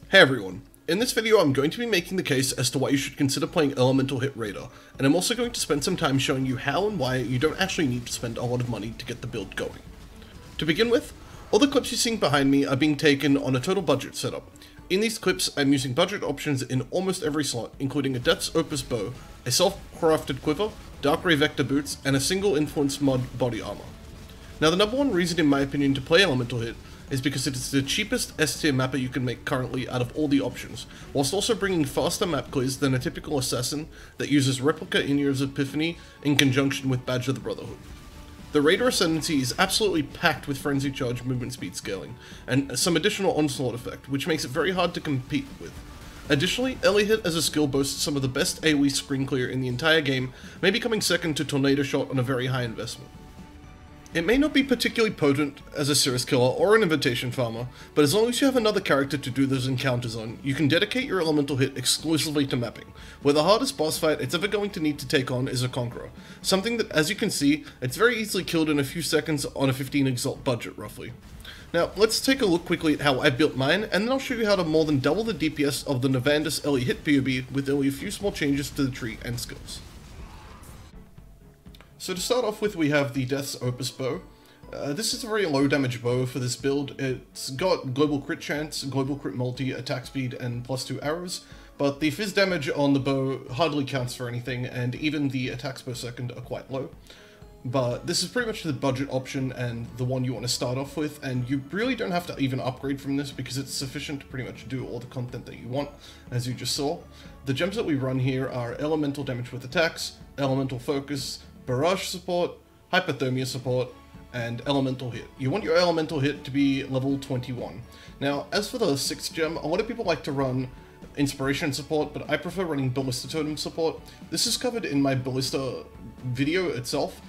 Hey everyone, in this video I'm going to be making the case as to why you should consider playing Ele-Hit Raider, and I'm also going to spend some time showing you how and why you don't actually need to spend a lot of money to get the build going. To begin with, all the clips you're seeing behind me are being taken on a total budget setup. In these clips, I'm using budget options in almost every slot, including a Death's Opus bow, a self-crafted quiver, Dark Ray Vector boots, and a single Influence mod body armor. Now the number one reason in my opinion to play Ele-Hit is because it is the cheapest S-tier mapper you can make currently out of all the options, whilst also bringing faster map clears than a typical assassin that uses Replica in Year's Epiphany in conjunction with Badge of the Brotherhood. The Raider Ascendancy is absolutely packed with Frenzy Charge movement speed scaling, and some additional onslaught effect, which makes it very hard to compete with. Additionally, Ele-Hit as a skill boasts some of the best AoE screen clear in the entire game, maybe coming second to Tornado Shot on a very high investment. It may not be particularly potent as a Cirrus Killer or an Invitation Farmer, but as long as you have another character to do those encounters on, you can dedicate your Ele-Hit exclusively to mapping, where the hardest boss fight it's ever going to need to take on is a Conqueror, something that, as you can see, it's very easily killed in a few seconds on a 15 Exalt budget, roughly. Now, let's take a look quickly at how I built mine, and then I'll show you how to more than double the DPS of the Navandis Ele-Hit PoB with only a few small changes to the tree and skills. So to start off with, we have the Death's Opus bow. This is a very low damage bow for this build. It's got global crit chance, global crit multi, attack speed, and +2 arrows, but the fizz damage on the bow hardly counts for anything, and even the attacks per second are quite low. But this is pretty much the budget option and the one you want to start off with, and you really don't have to even upgrade from this because it's sufficient to pretty much do all the content that you want, as you just saw. The gems that we run here are Elemental Damage with Attacks, Elemental Focus, Barrage support, Hypothermia support, and Elemental Hit. You want your Elemental Hit to be level 21. Now, as for the 6th gem, a lot of people like to run Inspiration support, but I prefer running Ballista Totem support. This is covered in my Ballista video itself.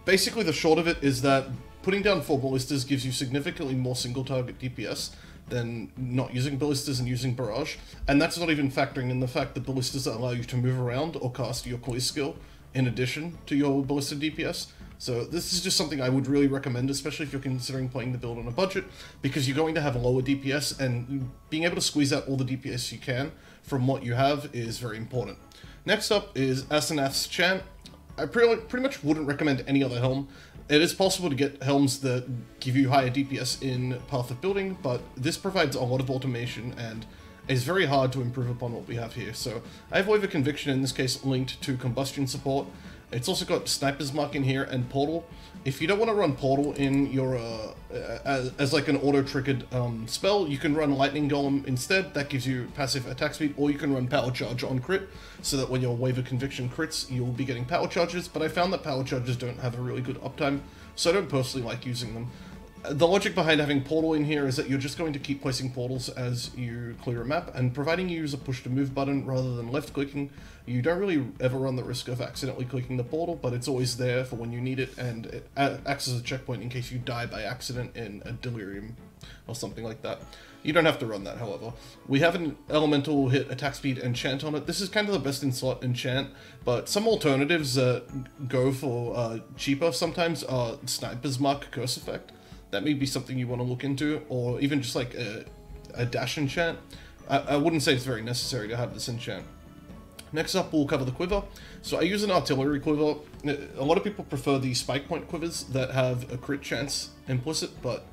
Basically, the short of it is that putting down 4 Ballistas gives you significantly more single target DPS than not using Ballistas and using Barrage, and that's not even factoring in the fact that Ballistas allow you to move around or cast your Coil skill in addition to your Ballista DPS. So this is just something I would really recommend, especially if you're considering playing the build on a budget, because you're going to have a lower DPS, and being able to squeeze out all the DPS you can from what you have is very important. Next up is Asenath's Chant. I pretty much wouldn't recommend any other helm. It is possible to get helms that give you higher DPS in Path of Building, but this provides a lot of automation and is very hard to improve upon what we have here. So I have Wave of Conviction in this case linked to Combustion support. It's also got Sniper's Mark in here and Portal. If you don't want to run Portal in your as like an auto-triggered spell, you can run Lightning Golem instead. That gives you passive attack speed, or you can run Power Charge on crit, so that when your Wave of Conviction crits, you'll be getting Power Charges, but I found that Power Charges don't have a really good uptime, so I don't personally like using them. The logic behind having Portal in here is that you're just going to keep placing portals as you clear a map, and providing you use a push to move button rather than left clicking, you don't really ever run the risk of accidentally clicking the portal, but it's always there for when you need it, and it acts as a checkpoint in case you die by accident in a delirium or something like that. You don't have to run that, however. We have an Elemental Hit, attack speed, and Chant on it. This is kind of the best in slot in Chant, but some alternatives that go for cheaper sometimes are Sniper's Mark Curse Effect. That may be something you want to look into, or even just like a dash enchant. I wouldn't say it's very necessary to have this enchant. Next up, we'll cover the quiver. So I use an artillery quiver. A lot of people prefer the spike point quivers that have a crit chance implicit, but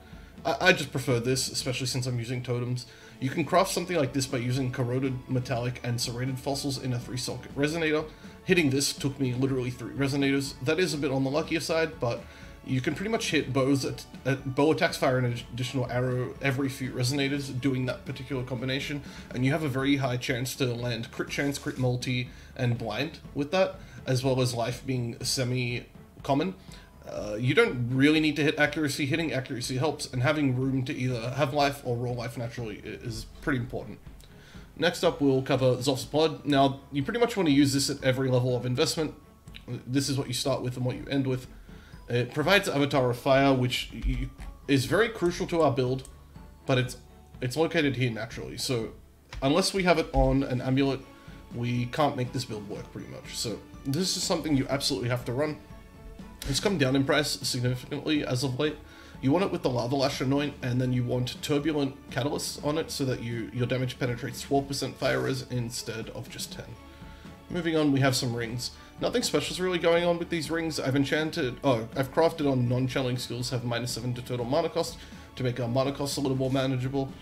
I just prefer this, especially since I'm using totems. You can craft something like this by using corroded, metallic, and serrated fossils in a 3-socket resonator. Hitting this took me literally 3 resonators. That is a bit on the luckier side, but you can pretty much hit bows bow attacks fire an additional arrow every few resonators doing that particular combination, and you have a very high chance to land crit chance, crit multi, and blind with that, as well as life being semi-common. You don't really need to hit accuracy. Hitting accuracy helps, and having room to either have life or roll life naturally is pretty important. Next up, we'll cover Zoth's Blood. Now, you pretty much want to use this at every level of investment. This is what you start with and what you end with. It provides Avatar of Fire, which is very crucial to our build, but it's located here naturally. So unless we have it on an amulet, we can't make this build work pretty much. So this is something you absolutely have to run. It's come down in price significantly as of late, You want it with the Lava Lash Anoint, and then you want Turbulent Catalyst on it so that your damage penetrates 12% fire res instead of just 10. Moving on, we have some rings. Nothing special is really going on with these rings. I've crafted on non-channeling skills have -7 to total mana cost to make our mana costs a little more manageable.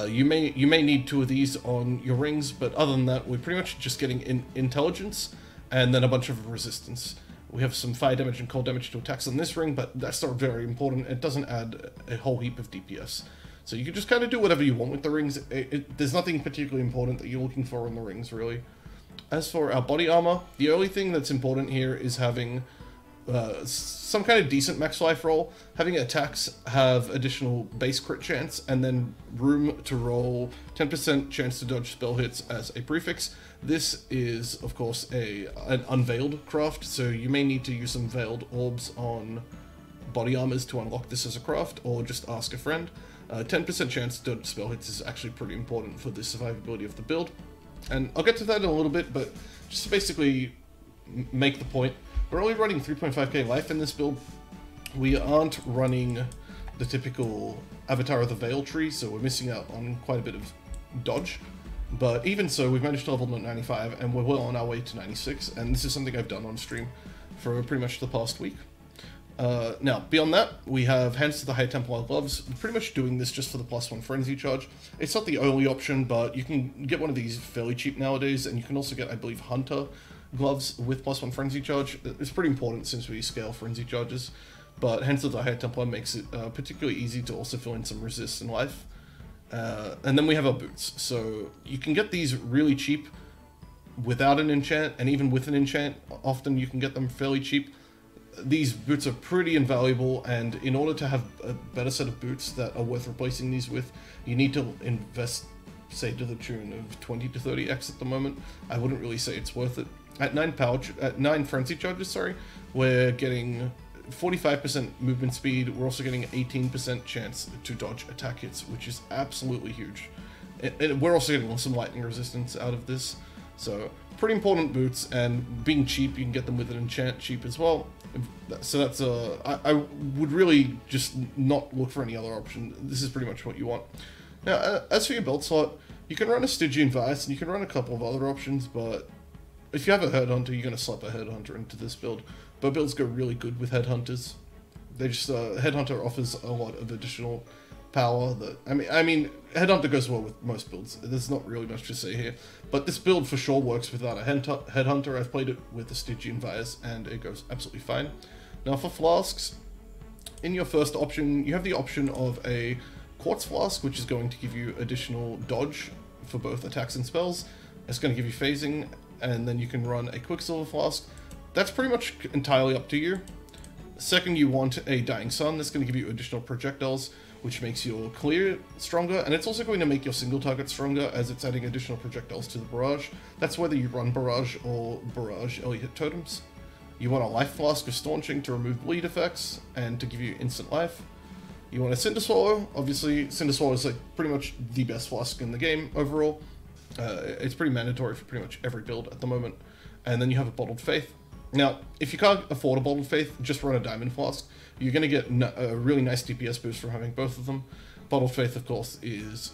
You may need 2 of these on your rings, but other than that, we're pretty much just getting intelligence and then a bunch of resistance. We have some fire damage and cold damage to attacks on this ring, but that's not very important. It doesn't add a whole heap of DPS. So you can just kind of do whatever you want with the rings. There's nothing particularly important that you're looking for in the rings, really. As for our body armor, the only thing that's important here is having some kind of decent max life roll. Having attacks have additional base crit chance, and then room to roll 10% chance to dodge spell hits as a prefix. This is, of course, an unveiled craft, so you may need to use some veiled orbs on body armors to unlock this as a craft, or just ask a friend. 10% chance to dodge spell hits is actually pretty important for the survivability of the build. And I'll get to that in a little bit, but just to basically make the point, we're only running 3.5k life in this build. We aren't running the typical Avatar of the Veil tree, so we're missing out on quite a bit of dodge. But even so, we've managed to level 95, and we're well on our way to 96, and this is something I've done on stream for pretty much the past week. Now, beyond that, we have Hands to the High Templar gloves. We're pretty much doing this just for the +1 frenzy charge. It's not the only option, but you can get one of these fairly cheap nowadays, and you can also get, I believe, Hunter gloves with +1 frenzy charge. It's pretty important since we scale frenzy charges, but Hands to the High Templar makes it particularly easy to also fill in some resist in life. And then we have our boots. So you can get these really cheap without an enchant, and even with an enchant, often you can get them fairly cheap. These boots are pretty invaluable, and in order to have a better set of boots that are worth replacing these with, you need to invest, say, to the tune of 20 to 30x at the moment. I wouldn't really say it's worth it. At 9 frenzy charges, sorry, we're getting 45% movement speed. We're also getting 18% chance to dodge attack hits, which is absolutely huge. And we're also getting some lightning resistance out of this. So pretty important boots, and being cheap, you can get them with an enchant cheap as well. So that's I would really just not look for any other option. This is pretty much what you want. Now, as for your belt slot, you can run a Stygian Vise, and you can run a couple of other options, but if you have a Headhunter, you're going to slap a Headhunter into this build. But builds go really good with Headhunters. They just, Headhunter offers a lot of additional power that, I mean, Headhunter goes well with most builds. There's not really much to say here. But this build for sure works without a Headhunter. I've played it with the Stygian Vise, and it goes absolutely fine. Now for flasks, in your first option, you have the option of a Quartz Flask, which is going to give you additional dodge for both attacks and spells. It's going to give you phasing, and then you can run a Quicksilver Flask. That's pretty much entirely up to you. Second, you want a Dying Sun. That's going to give you additional projectiles, which makes your clear stronger, and it's also going to make your single target stronger as it's adding additional projectiles to the barrage. That's whether you run barrage or barrage Ele-Hit totems. You want a Life Flask of Staunching to remove bleed effects and to give you instant life. You want a Cinder Swallow. Obviously, Cinder Swallow is like pretty much the best flask in the game overall. It's pretty mandatory for pretty much every build at the moment. And then you have a Bottled Faith. Now, if you can't afford a Bottled Faith, just run a Diamond Flask. You're going to get a really nice DPS boost from having both of them. Bottled Faith, of course, is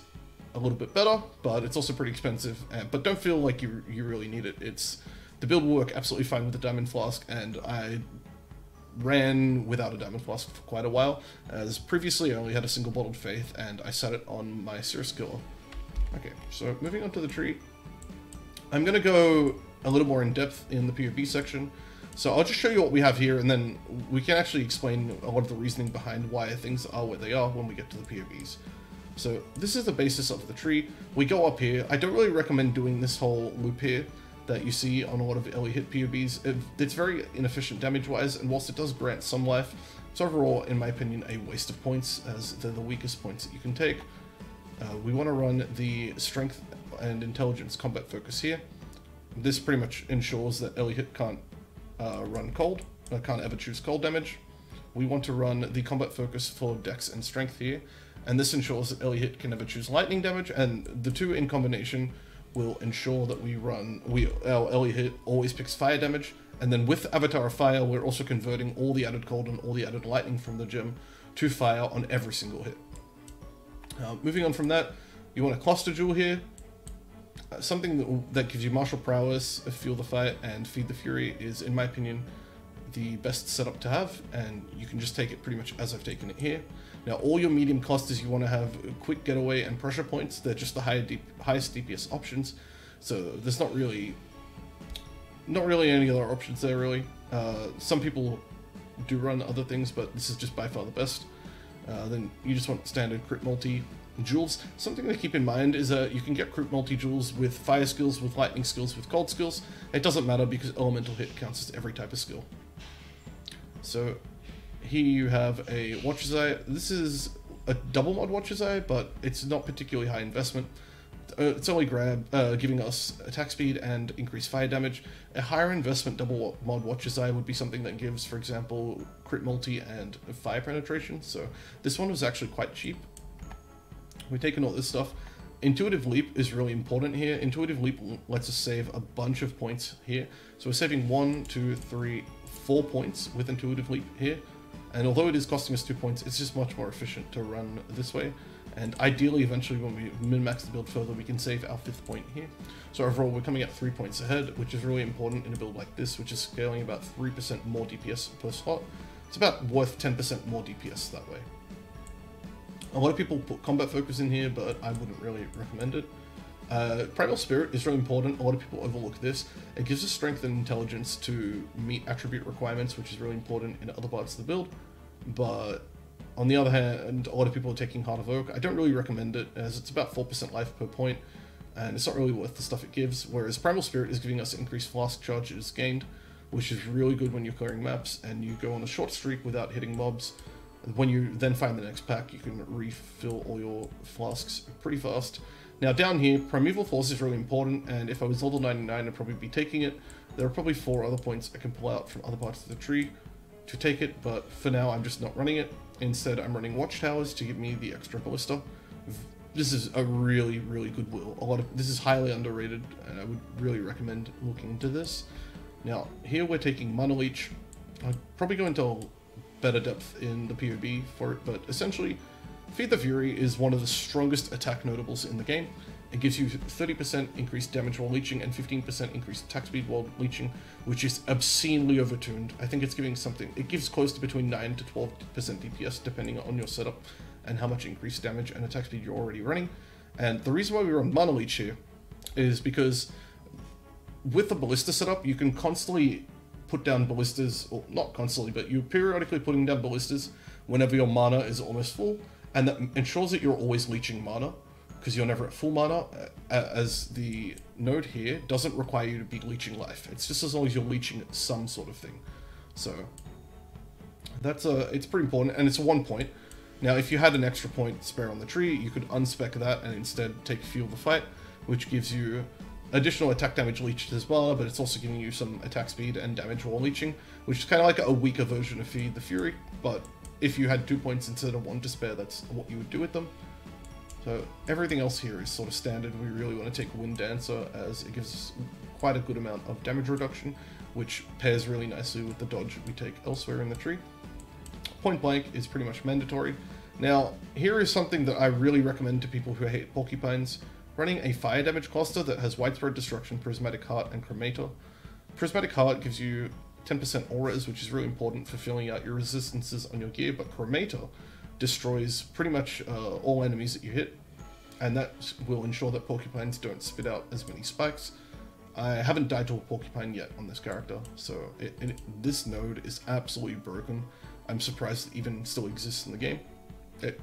a little bit better, but it's also pretty expensive. But don't feel like you really need it. The build will work absolutely fine with the Diamond Flask, and I ran without a Diamond Flask for quite a while, as previously I only had a single Bottled Faith, and I set it on my Cirrus Killer. Okay, so moving on to the tree. I'm going to go a little more in depth in the PoB section. So I'll just show you what we have here, and then we can actually explain a lot of the reasoning behind why things are where they are when we get to the PoBs. So this is the basis of the tree. We go up here. I don't really recommend doing this whole loop here that you see on a lot of Ele-Hit PoBs. It's very inefficient damage-wise, and whilst it does grant some life, it's overall, in my opinion, a waste of points, as they're the weakest points that you can take. We want to run the Strength and Intelligence combat focus here. This pretty much ensures that Ele-Hit can't run cold, can't ever choose cold damage. We want to run the combat focus for Dex and Strength here, and this ensures that Ele-Hit can never choose lightning damage, and the two in combination will ensure that our Ele-Hit always picks fire damage, and then with Avatar of Fire, we're also converting all the added cold and all the added lightning from the gem to fire on every single hit. Moving on from that, you want a cluster jewel here. Something that gives you martial prowess, Feel the Fight, and Feed the Fury is, in my opinion, the best setup to have, and you can just take it pretty much as I've taken it here. Now, all your medium clusters, you want to have quick getaway and pressure points. They're just the highest DPS options, so there's not really any other options there, really. Some people do run other things, but this is just by far the best. Then you just want standard crit multi jewels. Something to keep in mind is that you can get crit multi jewels with fire skills, with lightning skills, with cold skills. It doesn't matter because elemental hit counts as every type of skill. So here you have a Watcher's Eye. This is a double mod Watcher's Eye, but it's not particularly high investment. It's only giving us attack speed and increased fire damage. A higher investment double mod Watcher's Eye would be something that gives, for example, crit multi and fire penetration. So this one was actually quite cheap. We've taken all this stuff. Intuitive Leap is really important here. Intuitive Leap lets us save a bunch of points here. So we're saving 1, 2, 3, 4 points with Intuitive Leap here. And although it is costing us 2 points, it's just much more efficient to run this way. And ideally, eventually, when we min-max the build further, we can save our 5th point here. So overall, we're coming at 3 points ahead, which is really important in a build like this, which is scaling about 3% more DPS per slot. It's about worth 10% more DPS that way. A lot of people put combat focus in here, but I wouldn't really recommend it. Primal Spirit is really important. A lot of people overlook this. It gives us strength and intelligence to meet attribute requirements, which is really important in other parts of the build. But on the other hand, a lot of people are taking Heart of Oak. I don't really recommend it, as it's about 4% life per point, and it's not really worth the stuff it gives, whereas Primal Spirit is giving us increased flask charges gained, which is really good when you're clearing maps, and you go on a short streak without hitting mobs. When you then find the next pack, you can refill all your flasks pretty fast. Now down here, Primeval Force is really important, and if I was level 99, I'd probably be taking it. There are probably 4 other points I can pull out from other parts of the tree to take it, but for now I'm just not running it. Instead, I'm running Watchtowers to give me the extra ballista. This is a really, really good will. This is highly underrated, and I would really recommend looking into this. Now, here we're taking Mana Leech. I'll probably go into better depth in the PoB for it, but essentially, Feed the Fury is one of the strongest attack notables in the game. It gives you 30% increased damage while leeching and 15% increased attack speed while leeching, which is obscenely overtuned. I think it's giving something, it gives close to between 9 to 12% DPS depending on your setup and how much increased damage and attack speed you're already running. And the reason why we run Mana Leech here is because with the ballista setup, you can constantly put down ballistas, or not constantly, but you're periodically putting down ballistas whenever your mana is almost full, and that ensures that you're always leeching mana, because you're never at full mana, as the node here doesn't require you to be leeching life. It's just as long as you're leeching some sort of thing. So that's it's pretty important, and it's a 1 point. Now, if you had an extra point spare on the tree, you could unspec that and instead take Feel the Fight, which gives you additional attack damage leeched as well, but it's also giving you some attack speed and damage while leeching, which is kind of like a weaker version of Feed the Fury, but if you had 2 points instead of 1 to spare, that's what you would do with them. So everything else here is sort of standard. We really want to take Wind Dancer, as it gives us quite a good amount of damage reduction, which pairs really nicely with the dodge we take elsewhere in the tree. Point Blank is pretty much mandatory. Now, here is something that I really recommend to people who hate porcupines. Running a fire damage cluster that has Widespread Destruction, Prismatic Heart, and Cremator. Prismatic Heart gives you 10% auras, which is really important for filling out your resistances on your gear, but Cremator destroys pretty much all enemies that you hit, and that will ensure that porcupines don't spit out as many spikes. I haven't died to a porcupine yet on this character, so this node is absolutely broken. I'm surprised it even still exists in the game.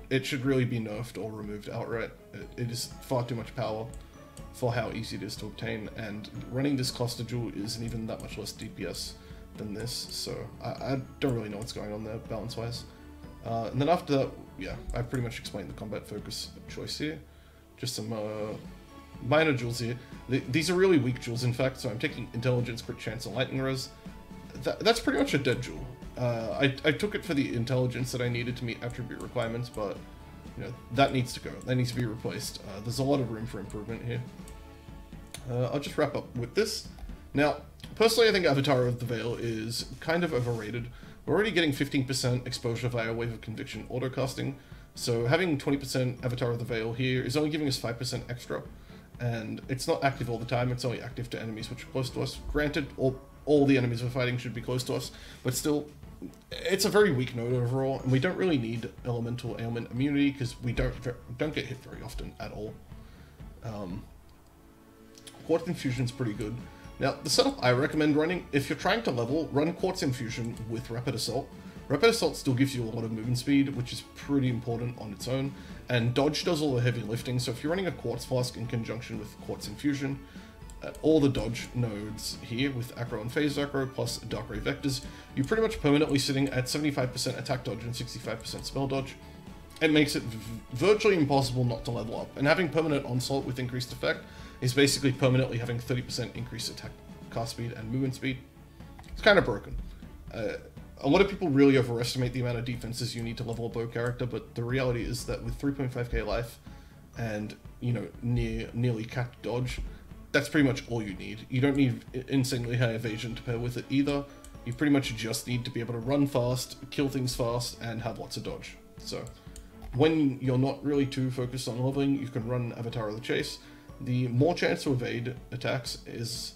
It should really be nerfed or removed outright. It is far too much power for how easy it is to obtain, and running this cluster jewel isn't even that much less DPS than this, so I don't really know what's going on there balance-wise. And then after that, yeah, I've pretty much explained the combat focus choice here. Just some minor jewels here. These are really weak jewels, in fact, so I'm taking Intelligence, Crit Chance, and Lightning Res. That's pretty much a dead jewel. I took it for the intelligence that I needed to meet attribute requirements, but you know, that needs to go. That needs to be replaced. There's a lot of room for improvement here. I'll just wrap up with this. Now, personally, I think Avatar of the Veil is kind of overrated. we're already getting 15% exposure via Wave of Conviction autocasting, so having 20% Avatar of the Veil here is only giving us 5% extra, and it's not active all the time, it's only active to enemies which are close to us. Granted, all the enemies we're fighting should be close to us, but still, it's a very weak node overall, and we don't really need Elemental Ailment Immunity, because we don't get hit very often at all. Quartz Infusion's pretty good. Now, the setup I recommend running, if you're trying to level, run Quartz Infusion with Rapid Assault. Rapid Assault still gives you a lot of movement speed, which is pretty important on its own, and Dodge does all the heavy lifting, so if you're running a Quartz Flask in conjunction with Quartz Infusion, all the dodge nodes here with Acro and Phase Acro plus Dark Ray Vectors, you're pretty much permanently sitting at 75% attack dodge and 65% spell dodge. It makes it virtually impossible not to level up, and having permanent Onslaught with increased effect is basically permanently having 30% increased attack cast speed and movement speed. It's kind of broken. A lot of people really overestimate the amount of defenses you need to level a bow character, but the reality is that with 3.5k life and, you know, nearly capped dodge, that's pretty much all you need. You don't need insanely high evasion to pair with it either. You pretty much just need to be able to run fast, kill things fast, and have lots of dodge. So, when you're not really too focused on leveling, you can run Avatar of the Chase. The more chance to evade attacks is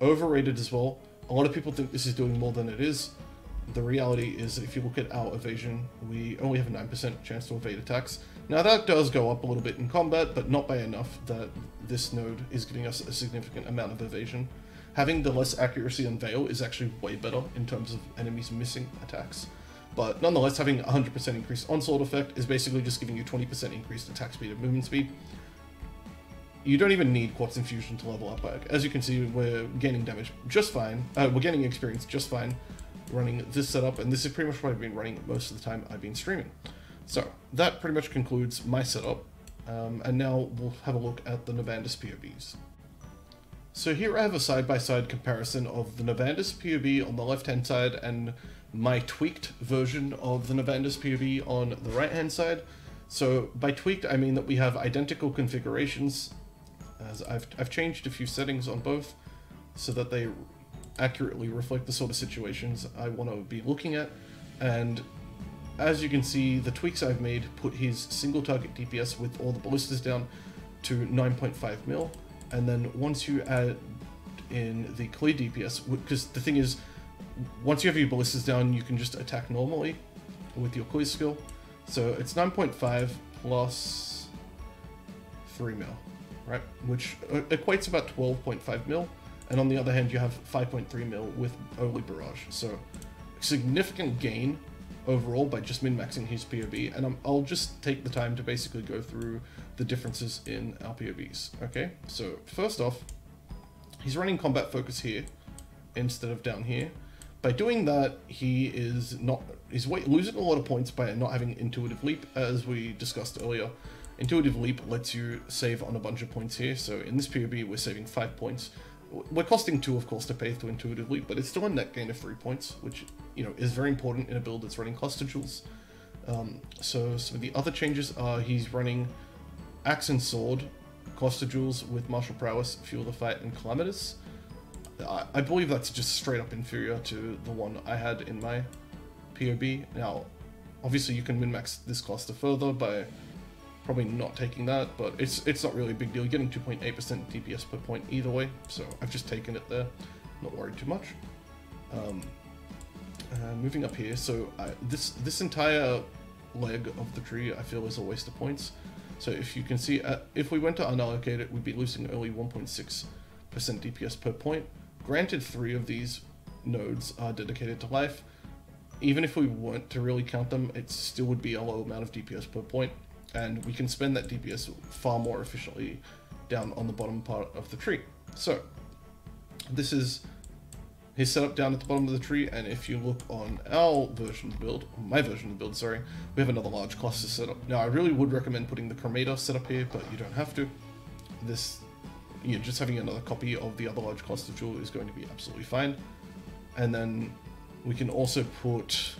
overrated as well. A lot of people think this is doing more than it is. The reality is, if you look at our evasion, we only have a 9% chance to evade attacks. Now that does go up a little bit in combat, but not by enough that this node is giving us a significant amount of evasion. Having the less accuracy on Veil is actually way better in terms of enemies missing attacks. But nonetheless, having 100% increased Onslaught effect is basically just giving you 20% increased attack speed and movement speed. You don't even need Quartz Infusion to level up. As you can see, we're gaining damage just fine. We're gaining experience just fine running this setup, and this is pretty much what I've been running most of the time I've been streaming. So that pretty much concludes my setup, and now we'll have a look at the Navandis PoBs. So here I have a side-by-side comparison of the Navandis PoB on the left-hand side and my tweaked version of the Navandis PoB on the right-hand side. So by tweaked, I mean that we have identical configurations, as I've changed a few settings on both so that they accurately reflect the sort of situations I want to be looking at, and as you can see, the tweaks I've made put his single target DPS with all the ballistas down to 9.5 mil, and then once you add in the clear DPS, because the thing is, once you have your ballistas down, you can just attack normally with your clear skill, so it's 9.5 plus 3 mil, right, which equates about 12.5 mil. And on the other hand, you have 5.3 mil with Early Barrage. So, significant gain overall by just min-maxing his PoB. And I'll just take the time to basically go through the differences in our PoBs. Okay, so first off, he's running Combat Focus here instead of down here. By doing that, he's losing a lot of points by not having Intuitive Leap, as we discussed earlier. Intuitive Leap lets you save on a bunch of points here. So in this PoB, we're saving 5 points. We're costing 2, of course, to pay to Intuitive Leap, but it's still a net gain of 3 points, which, you know, is very important in a build that's running Cluster Jewels. So some of the other changes are he's running Axe and Sword, Cluster Jewels with Martial Prowess, Fuel the Fight, and Calamitous. I believe that's just straight up inferior to the one I had in my PoB. Now, obviously you can min-max this cluster further by probably not taking that, but it's not really a big deal. You're getting 2.8% DPS per point either way, so I've just taken it there, not worried too much. Moving up here, so this entire leg of the tree I feel is a waste of points. So if you can see, if we went to unallocate it, we'd be losing only 1.6% DPS per point. Granted, 3 of these nodes are dedicated to life. Even if we weren't to really count them, it still would be a low amount of DPS per point. And we can spend that DPS far more efficiently down on the bottom part of the tree. So, this is his setup down at the bottom of the tree, and if you look on our version of the build, my version of the build, sorry, we have another large cluster setup. Now, I really would recommend putting the Chromator setup here, but you don't have to. Just having another copy of the other large cluster jewel is going to be absolutely fine. And then we can also put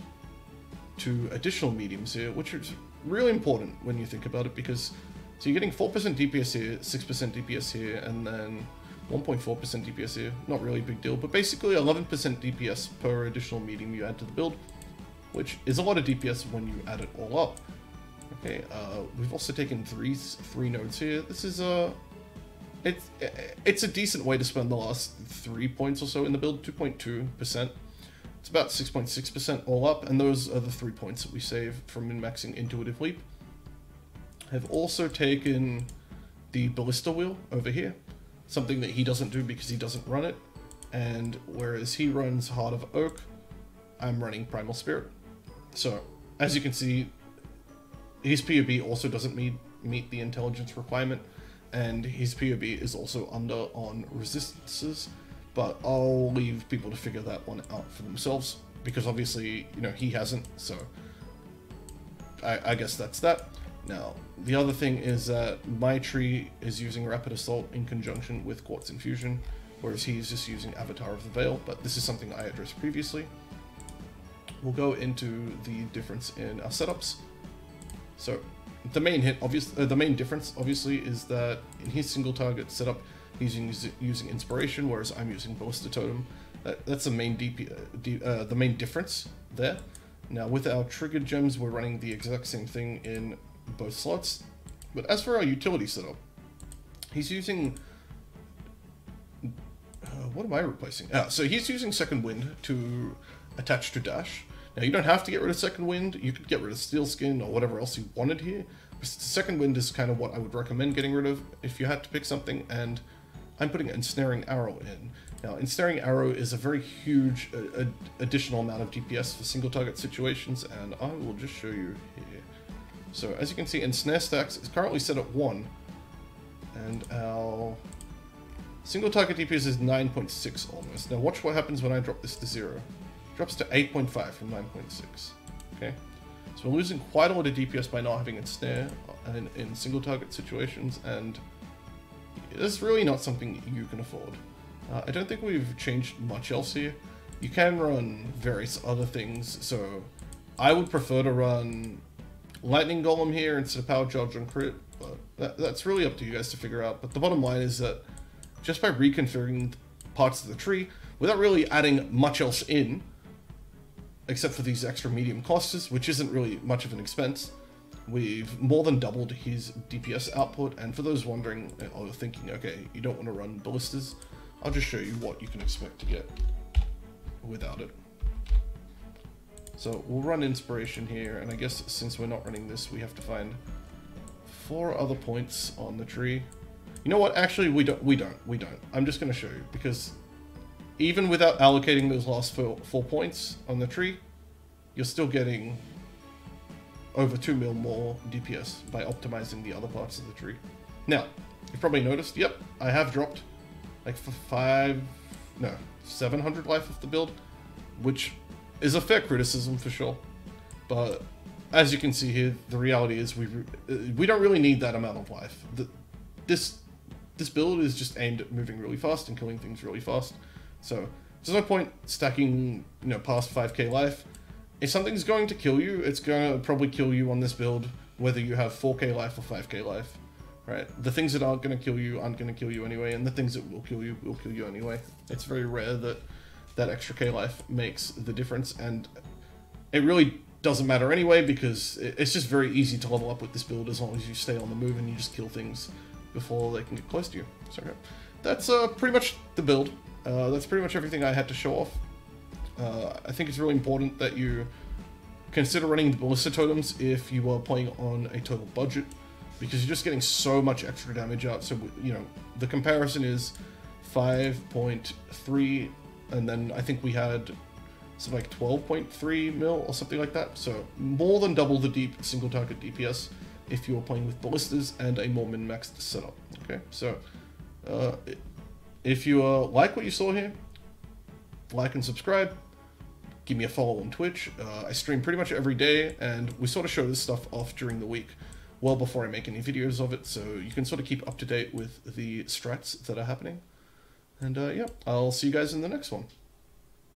2 additional mediums here, which is really important when you think about it, because so you're getting 4% DPS here, 6% DPS here, and then 1.4% DPS here. Not really a big deal, but basically 11% DPS per additional medium you add to the build, which is a lot of DPS when you add it all up. Okay, we've also taken three nodes here. This is it's a decent way to spend the last 3 points or so in the build, 2.2%. It's about 6.6% all up, and those are the 3 points that we save from min-maxing Intuitive Leap. Have also taken the Ballista Wheel over here, something that he doesn't do because he doesn't run it, and whereas he runs Heart of Oak, I'm running Primal Spirit. So, as you can see, his PoB also doesn't meet the intelligence requirement, and his PoB is also under on resistances, but I'll leave people to figure that one out for themselves, because obviously, you know, he hasn't, so I guess that's that. Now, the other thing is that my tree is using Rapid Assault in conjunction with Quartz Infusion, whereas he's just using Avatar of the Veil, but this is something I addressed previously. We'll go into the difference in our setups. So, the main difference, obviously, is that in his single target setup, he's using Inspiration, whereas I'm using Ballista Totem. That's the main the main difference there. Now, with our triggered gems, we're running the exact same thing in both slots. But as for our utility setup, he's using... what am I replacing? So he's using Second Wind to attach to Dash. Now, you don't have to get rid of Second Wind. You could get rid of Steel Skin or whatever else you wanted here. Second Wind is kind of what I would recommend getting rid of if you had to pick something, and I'm putting Ensnaring Arrow in. Now, Ensnaring Arrow is a very huge additional amount of DPS for single target situations, and I will just show you here. So, as you can see, Ensnare Stacks is currently set at 1, and our single target DPS is 9.6 almost. Now, watch what happens when I drop this to 0. It drops to 8.5 from 9.6. Okay? So we're losing quite a lot of DPS by not having Ensnare in single target situations, and it's really not something you can afford. I don't think we've changed much else here. You can run various other things, so I would prefer to run Lightning Golem here instead of Power Charge on Crit, but that's really up to you guys to figure out. But the bottom line is that just by reconfiguring parts of the tree, without really adding much else in, except for these extra medium clusters, which isn't really much of an expense, we've more than doubled his DPS output. And for those wondering or thinking, okay, you don't want to run ballistas, I'll just show you what you can expect to get without it. So we'll run Inspiration here, and I guess since we're not running this, we have to find 4 other points on the tree. You know what? Actually, we don't. I'm just going to show you, because even without allocating those last 4 points on the tree, you're still getting over 2 mil more DPS by optimizing the other parts of the tree. Now, you've probably noticed, yep, I have dropped like 700 life of the build, which is a fair criticism for sure. But as you can see here, the reality is we don't really need that amount of life. This build is just aimed at moving really fast and killing things really fast. So there's no point stacking, you know, past 5k life. If something's going to kill you, it's going to probably kill you on this build, whether you have 4k life or 5k life, right? The things that aren't going to kill you aren't going to kill you anyway, and the things that will kill you anyway. It's very rare that that extra k life makes the difference, and it really doesn't matter anyway, because it's just very easy to level up with this build as long as you stay on the move and you just kill things before they can get close to you. So okay. That's pretty much the build. That's pretty much everything I had to show off. I think it's really important that you consider running the Ballista Totems if you are playing on a total budget, because you're just getting so much extra damage out. So, you know, the comparison is 5.3, and then I think we had something like 12.3 mil or something like that. So more than double the deep single target DPS if you're playing with ballistas and a more min-maxed setup. Okay, so if you like what you saw here, like and subscribe. Give me a follow on Twitch. I stream pretty much every day, and we sort of show this stuff off during the week, well before I make any videos of it, so you can sort of keep up to date with the strats that are happening. And yeah, I'll see you guys in the next one.